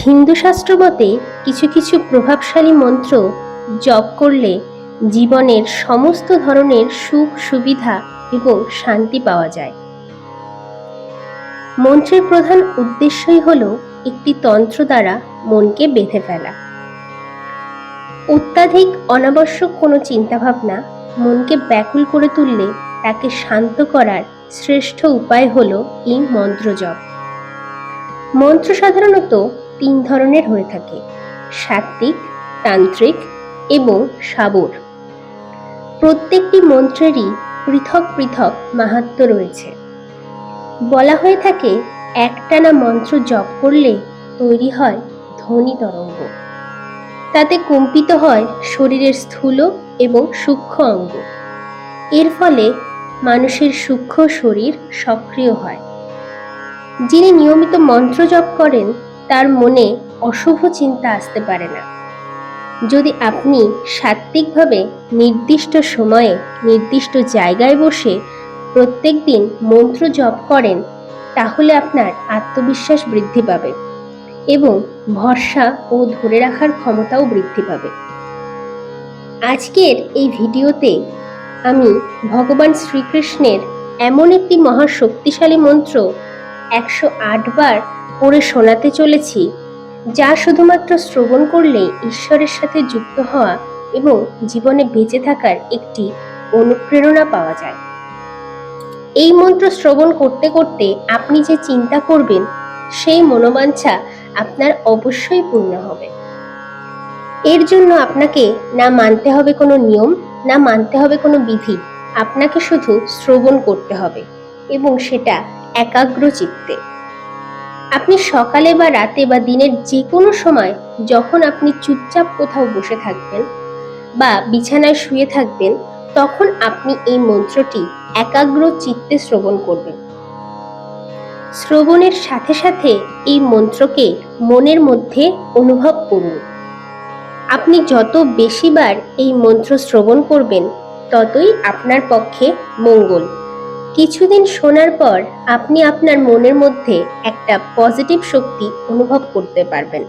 হিন্দু শাস্ত্র মতে কিছু কিছু প্রভাবশালী মন্ত্র জপ করলে জীবনের সমস্ত ধরনের সুখ সুবিধা এবং শান্তি পাওয়া যায়। মন্ত্রের প্রধান উদ্দেশ্যই হল একটি তন্ত্র দ্বারা মনকে বেঁধে ফেলা। অত্যাধিক অনাবশ্যক কোনো চিন্তাভাবনা মনকে ব্যাকুল করে তুললে তাকে শান্ত করার শ্রেষ্ঠ উপায় হল এই মন্ত্র জপ। মন্ত্র সাধারণত 3 ধরনের হয়ে থাকে: সাত্ত্বিক, তান্ত্রিক এবং সাবর। প্রত্যেকটি মন্ত্রেরই পৃথক পৃথক মাহাত্ম্য রয়েছে। বলা হয়ে থাকে একটানা মন্ত্র জপ করলে তৈরি হয় ধ্বনি তরঙ্গ। তাতে কম্পিত হয় শরীরের স্থূল এবং সূক্ষ্ম অঙ্গ। এর ফলে মানুষের সূক্ষ্ম শরীর সক্রিয় হয়। যিনি নিয়মিত মন্ত্র জপ করেন তার মনে অশুভ চিন্তা আসতে পারে না। যদি আপনি সাত্ত্বিকভাবে নির্দিষ্ট সময়ে নির্দিষ্ট জায়গায় বসে প্রত্যেকদিন মন্ত্র জপ করেন তাহলে আপনার আত্মবিশ্বাস বৃদ্ধি পাবে এবং ভরসা ও ধরে রাখার ক্ষমতাও বৃদ্ধি পাবে। আজকের এই ভিডিওতে আমি ভগবান শ্রীকৃষ্ণের এমন একটি মহা শক্তিশালী মন্ত্র 108 বার পড়ে শোনাতে চলেছি, যা শুধুমাত্র শ্রবণ করলেই ঈশ্বরের সাথে যুক্ত হওয়া এবং জীবনে বেঁচে থাকার একটি অনুপ্রেরণা পাওয়া যায়। এই মন্ত্র শ্রবণ করতে করতে আপনি যে চিন্তা করবেন সেই মনোবাঞ্ছা আপনার অবশ্যই পূর্ণ হবে। এর জন্য আপনাকে না মানতে হবে কোনো নিয়ম, না মানতে হবে কোনো বিধি। আপনাকে শুধু শ্রবণ করতে হবে এবং সেটা একাগ্র চিত্তে। আপনি সকালে বা রাতে বা দিনের যে কোনো সময় যখন আপনি চুপচাপ কোথাও বসে থাকবেন বা বিছানায় শুয়ে থাকবেন, তখন আপনি এই মন্ত্রটি একাগ্র চিত্তে শ্রবণ করবেন। শ্রবণের সাথে সাথে এই মন্ত্রকে মনের মধ্যে অনুভব করুন। আপনি যত বেশিবার এই মন্ত্র শ্রবণ করবেন ততই আপনার পক্ষে মঙ্গল। কিছুদিন শোনার পর আপনি আপনার মনের মধ্যে একটা পজিটিভ শক্তি অনুভব করতে পারবেন।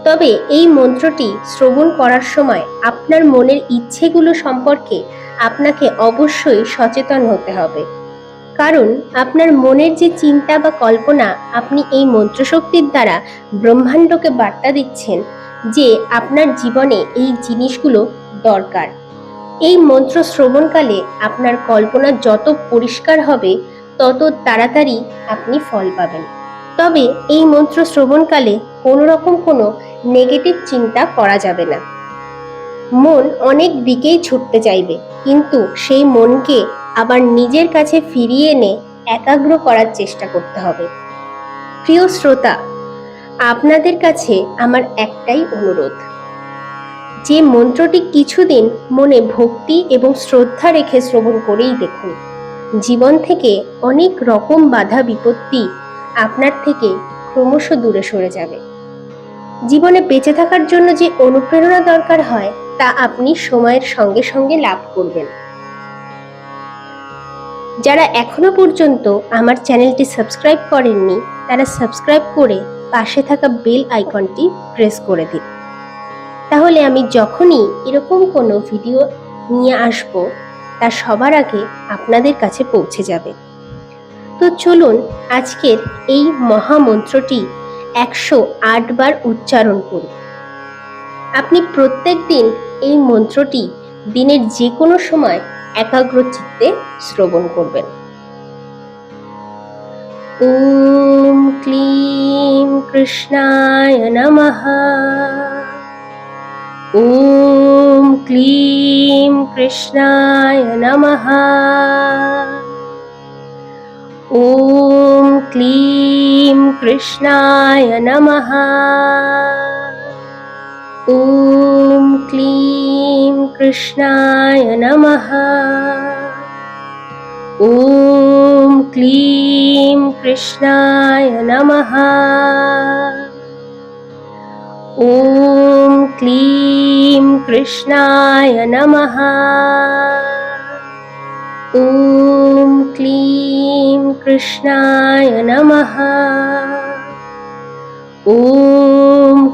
তবে এই মন্ত্রটি শ্রবণ করার সময় আপনার মনের ইচ্ছেগুলো সম্পর্কে আপনাকে অবশ্যই সচেতন হতে হবে, কারণ আপনার মনের যে চিন্তা বা কল্পনা, আপনি এই মন্ত্রশক্তির দ্বারা ব্রহ্মাণ্ডকে বার্তা দিচ্ছেন যে আপনার জীবনে এই জিনিসগুলো দরকার। এই মন্ত্র শ্রবণকালে আপনার কল্পনা যত পরিষ্কার হবে তত তাড়াতাড়ি আপনি ফল পাবেন। তবে এই মন্ত্র শ্রবণকালে কোনো রকম কোনো নেগেটিভ চিন্তা করা যাবে না। মন অনেক দিকেই ছুটতে চাইবে, কিন্তু সেই মনকে আবার নিজের কাছে ফিরিয়ে এনে একাগ্র করার চেষ্টা করতে হবে। প্রিয় শ্রোতা, আপনাদের কাছে আমার একটাই অনুরোধ, যে মন্ত্রটি কিছুদিন মনে ভক্তি এবং শ্রদ্ধা রেখে শ্রবণ করেই দেখুন। জীবন থেকে অনেক রকম বাধা বিপত্তি আপনার থেকে ক্রমশ দূরে সরে যাবে। জীবনে বেঁচে থাকার জন্য যে অনুপ্রেরণা দরকার হয় তা আপনি সময়ের সঙ্গে সঙ্গে লাভ করবেন। যারা এখনো পর্যন্ত আমার চ্যানেলটি সাবস্ক্রাইব করেননি তারা সাবস্ক্রাইব করে পাশে থাকা বেল আইকনটি প্রেস করে দিন। তাহলে আমি যখনই এরকম কোনো ভিডিও নিয়ে আসব তা সবার আগে আপনাদের কাছে পৌঁছে যাবে। তো চলুন আজকের এই মহামন্ত্রটি 108 বার উচ্চারণ করুন। আপনি প্রত্যেক দিন এই মন্ত্রটি দিনের যে কোনো সময় একাগ্র চিত্তে শ্রবণ করবেন। ওম ক্লীম কৃষ্ণায় নমঃ। ওম ক্লীম কৃষ্ণায় নমঃ। ওম ক্লীম কৃষ্ণায় নমঃ। ওম ক্লীম কৃষ্ণায় নমঃ। ওম ক্লীম কৃষ্ণায় নমঃ। ওম ক্লীম কৃষ্ণায় নমঃ। ওম ক্লীম কৃষ্ণায় নমঃ। ওম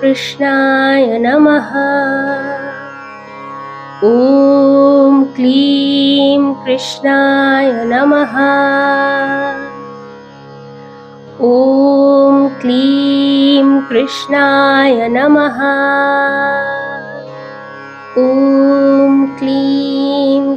कृष्णाय नमः। ॐ क्लीं कृष्णाय नमः। ॐ क्लीं कृष्णाय नमः। ॐ क्लीं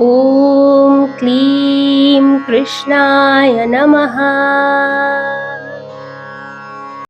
ॐ क्लीं कृष्णाय नमः।